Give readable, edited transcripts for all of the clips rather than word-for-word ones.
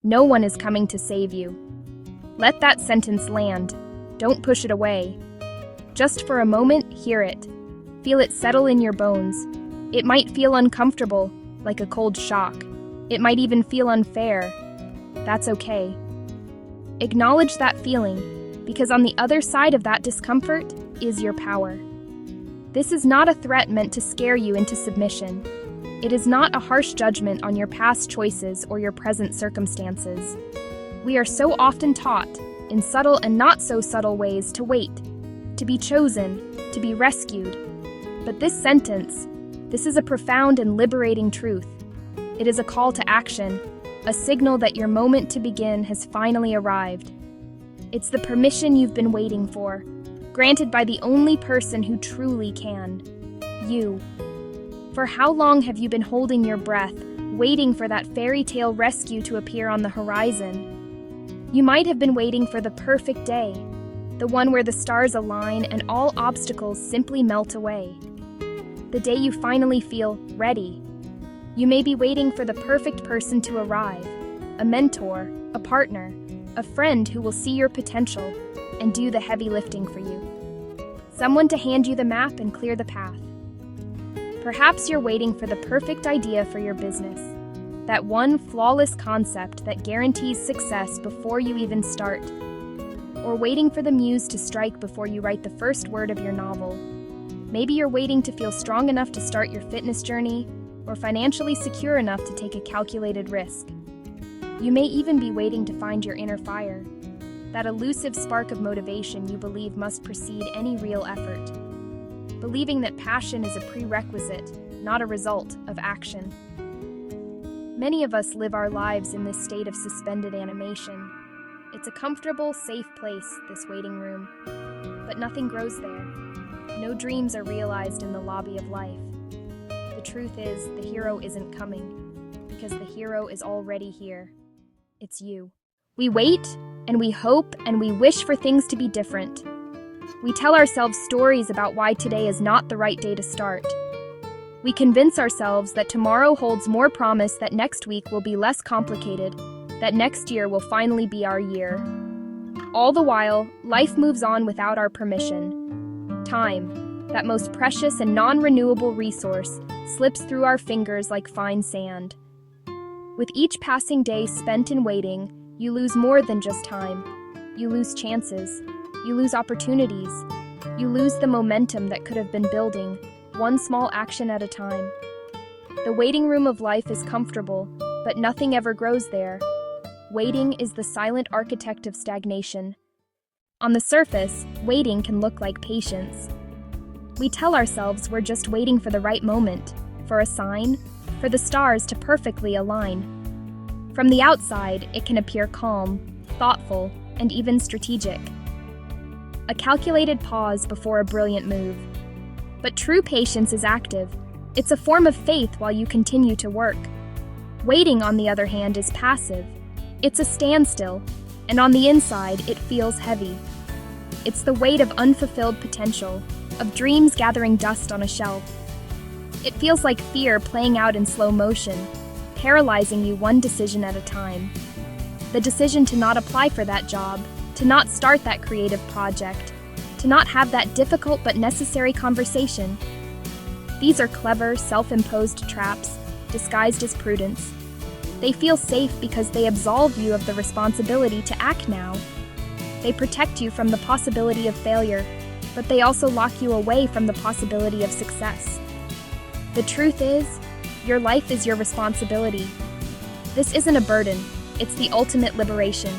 No one is coming to save you. Let that sentence land. Don't push it away. Just for a moment, hear it. Feel it settle in your bones. It might feel uncomfortable, like a cold shock. It might even feel unfair. That's okay. Acknowledge that feeling, because on the other side of that discomfort is your power. This is not a threat meant to scare you into submission. It is not a harsh judgment on your past choices or your present circumstances. We are so often taught, in subtle and not so subtle ways, to wait, to be chosen, to be rescued. But this sentence, this is a profound and liberating truth. It is a call to action, a signal that your moment to begin has finally arrived. It's the permission you've been waiting for, granted by the only person who truly can, you. For how long have you been holding your breath, waiting for that fairy tale rescue to appear on the horizon? You might have been waiting for the perfect day, the one where the stars align and all obstacles simply melt away. The day you finally feel ready. You may be waiting for the perfect person to arrive, a mentor, a partner, a friend who will see your potential and do the heavy lifting for you. Someone to hand you the map and clear the path. Perhaps you're waiting for the perfect idea for your business, that one flawless concept that guarantees success before you even start, or waiting for the muse to strike before you write the first word of your novel. Maybe you're waiting to feel strong enough to start your fitness journey, or financially secure enough to take a calculated risk. You may even be waiting to find your inner fire, that elusive spark of motivation you believe must precede any real effort, believing that passion is a prerequisite, not a result, of action. Many of us live our lives in this state of suspended animation. It's a comfortable, safe place, this waiting room, but nothing grows there. No dreams are realized in the lobby of life. The truth is, the hero isn't coming, because the hero is already here. It's you. We wait, and we hope, and we wish for things to be different. We tell ourselves stories about why today is not the right day to start. We convince ourselves that tomorrow holds more promise, that next week will be less complicated, that next year will finally be our year. All the while, life moves on without our permission. Time, that most precious and non-renewable resource, slips through our fingers like fine sand. With each passing day spent in waiting, you lose more than just time. You lose chances. You lose opportunities. You lose the momentum that could have been building, one small action at a time. The waiting room of life is comfortable, but nothing ever grows there. Waiting is the silent architect of stagnation. On the surface, waiting can look like patience. We tell ourselves we're just waiting for the right moment, for a sign, for the stars to perfectly align. From the outside, it can appear calm, thoughtful, and even strategic. A calculated pause before a brilliant move. But true patience is active. It's a form of faith while you continue to work. Waiting, on the other hand, is passive. It's a standstill, and on the inside, it feels heavy. It's the weight of unfulfilled potential, of dreams gathering dust on a shelf. It feels like fear playing out in slow motion, paralyzing you one decision at a time. The decision to not apply for that job, to not start that creative project, to not have that difficult but necessary conversation. These are clever, self-imposed traps, disguised as prudence. They feel safe because they absolve you of the responsibility to act now. They protect you from the possibility of failure, but they also lock you away from the possibility of success. The truth is, your life is your responsibility. This isn't a burden, it's the ultimate liberation.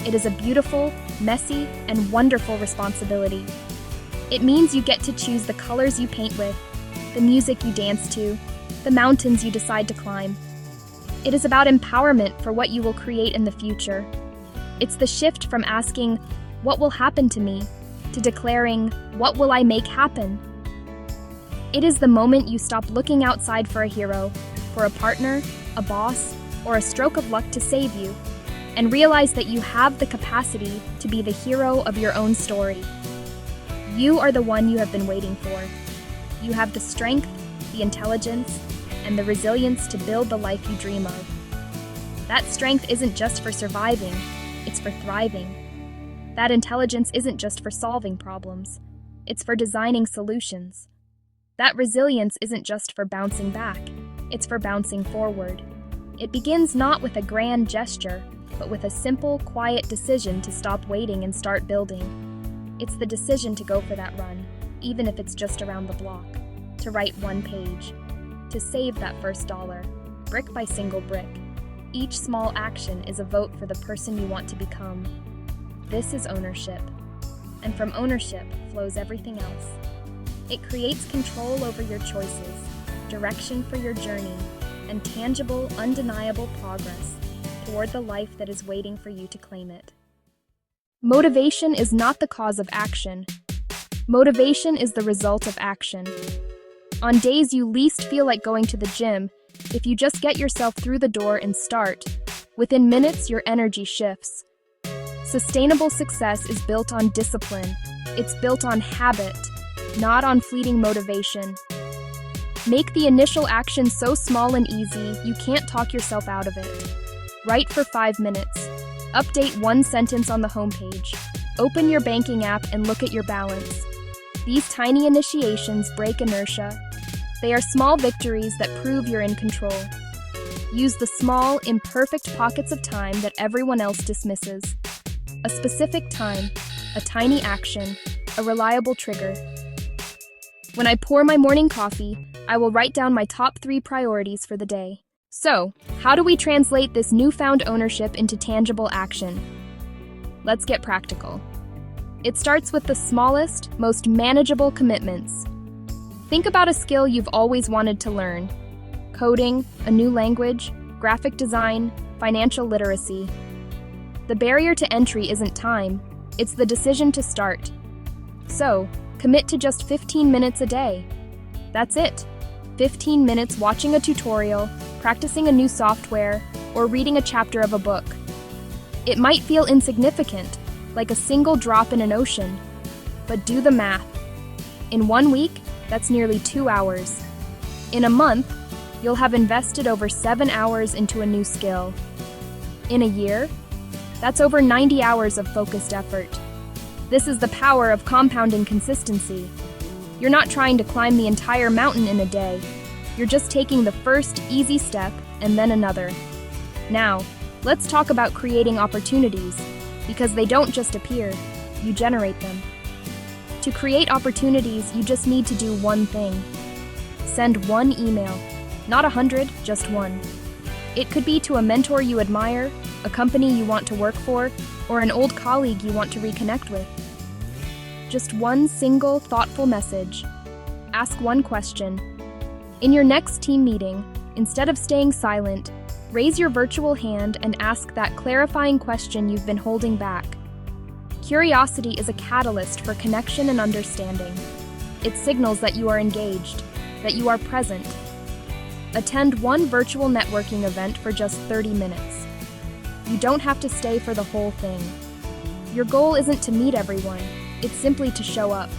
It is a beautiful, messy, and wonderful responsibility. It means you get to choose the colors you paint with, the music you dance to, the mountains you decide to climb. It is about empowerment for what you will create in the future. It's the shift from asking, "What will happen to me?" to declaring, "What will I make happen?" It is the moment you stop looking outside for a hero, for a partner, a boss, or a stroke of luck to save you, and realize that you have the capacity to be the hero of your own story. You are the one you have been waiting for. You have the strength, the intelligence, and the resilience to build the life you dream of. That strength isn't just for surviving, it's for thriving. That intelligence isn't just for solving problems, it's for designing solutions. That resilience isn't just for bouncing back, it's for bouncing forward. It begins not with a grand gesture, but with a simple, quiet decision to stop waiting and start building. It's the decision to go for that run, even if it's just around the block, to write one page, to save that first dollar, brick by single brick. Each small action is a vote for the person you want to become. This is ownership. And from ownership flows everything else. It creates control over your choices, direction for your journey, and tangible, undeniable progress toward the life that is waiting for you to claim it. Motivation is not the cause of action. Motivation is the result of action. On days you least feel like going to the gym, if you just get yourself through the door and start, within minutes your energy shifts. Sustainable success is built on discipline. It's built on habit, not on fleeting motivation. Make the initial action so small and easy you can't talk yourself out of it. Write for 5 minutes. Update one sentence on the homepage. Open your banking app and look at your balance. These tiny initiations break inertia. They are small victories that prove you're in control. Use the small, imperfect pockets of time that everyone else dismisses. A specific time, a tiny action, a reliable trigger. When I pour my morning coffee, I will write down my top 3 priorities for the day. So, how do we translate this newfound ownership into tangible action? Let's get practical. It starts with the smallest, most manageable commitments. Think about a skill you've always wanted to learn. Coding, a new language, graphic design, financial literacy. The barrier to entry isn't time, it's the decision to start. So, commit to just 15 minutes a day. That's it. 15 minutes watching a tutorial, practicing a new software, or reading a chapter of a book. It might feel insignificant, like a single drop in an ocean, but do the math. In 1 week, that's nearly 2 hours. In a month, you'll have invested over 7 hours into a new skill. In a year, that's over 90 hours of focused effort. This is the power of compounding consistency. You're not trying to climb the entire mountain in a day. You're just taking the first easy step and then another. Now, let's talk about creating opportunities, because they don't just appear, you generate them. To create opportunities, you just need to do one thing. Send one email. Not 100, just one. It could be to a mentor you admire, a company you want to work for, or an old colleague you want to reconnect with. Just one single, thoughtful message. Ask one question. In your next team meeting, instead of staying silent, raise your virtual hand and ask that clarifying question you've been holding back. Curiosity is a catalyst for connection and understanding. It signals that you are engaged, that you are present. Attend one virtual networking event for just 30 minutes. You don't have to stay for the whole thing. Your goal isn't to meet everyone, it's simply to show up.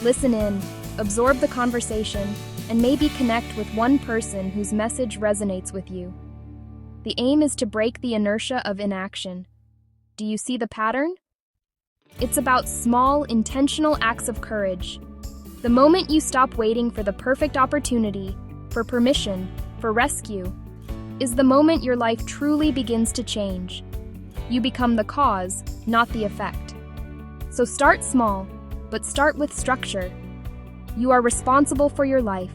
Listen in, absorb the conversation, and maybe connect with one person whose message resonates with you. The aim is to break the inertia of inaction. Do you see the pattern? It's about small, intentional acts of courage. The moment you stop waiting for the perfect opportunity, for permission, for rescue, is the moment your life truly begins to change. You become the cause, not the effect. So start small, but start with structure. You are responsible for your life,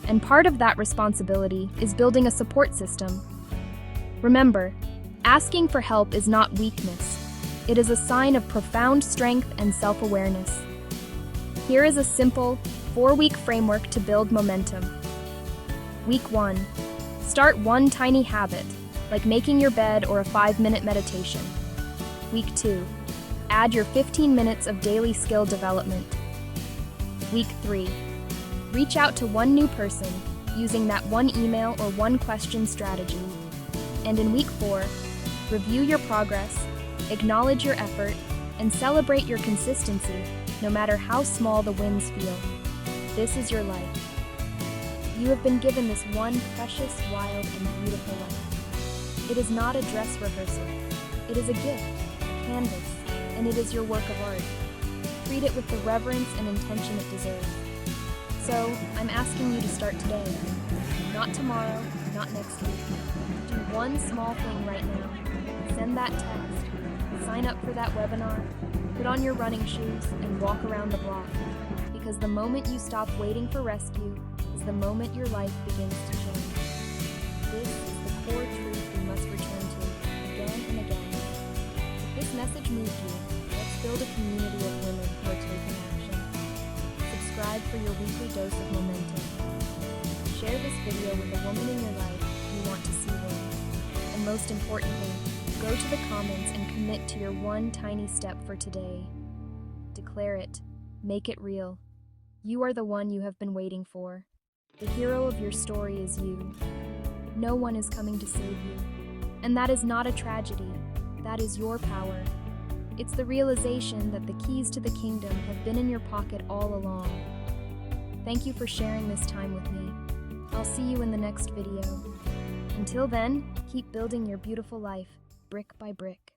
and part of that responsibility is building a support system. Remember, asking for help is not weakness. It is a sign of profound strength and self-awareness. Here is a simple, 4-week framework to build momentum. Week 1. Start one tiny habit, like making your bed or a 5-minute meditation. Week 2. Add your 15 minutes of daily skill development. Week 3. Reach out to one new person using that one email or one question strategy. And in week 4, review your progress, acknowledge your effort, and celebrate your consistency, no matter how small the wins feel. This is your life. You have been given this one precious, wild, and beautiful life. It is not a dress rehearsal. It is a gift, a canvas, and it is your work of art. Treat it with the reverence and intention it deserves. So, I'm asking you to start today. Not tomorrow, not next week. Do one small thing right now. Send that text. Sign up for that webinar. Put on your running shoes and walk around the block. Because the moment you stop waiting for rescue is the moment your life begins to change. This is the core truth we must return to again and again. If this message moved you, let's build a community of women who are taking action. Subscribe for your weekly dose of momentum. Share this video with a woman in your life you want to see win. And most importantly, go to the comments and commit to your one tiny step for today. Declare it. Make it real. You are the one you have been waiting for. The hero of your story is you. No one is coming to save you. And that is not a tragedy. That is your power. It's the realization that the keys to the kingdom have been in your pocket all along. Thank you for sharing this time with me. I'll see you in the next video. Until then, keep building your beautiful life, brick by brick.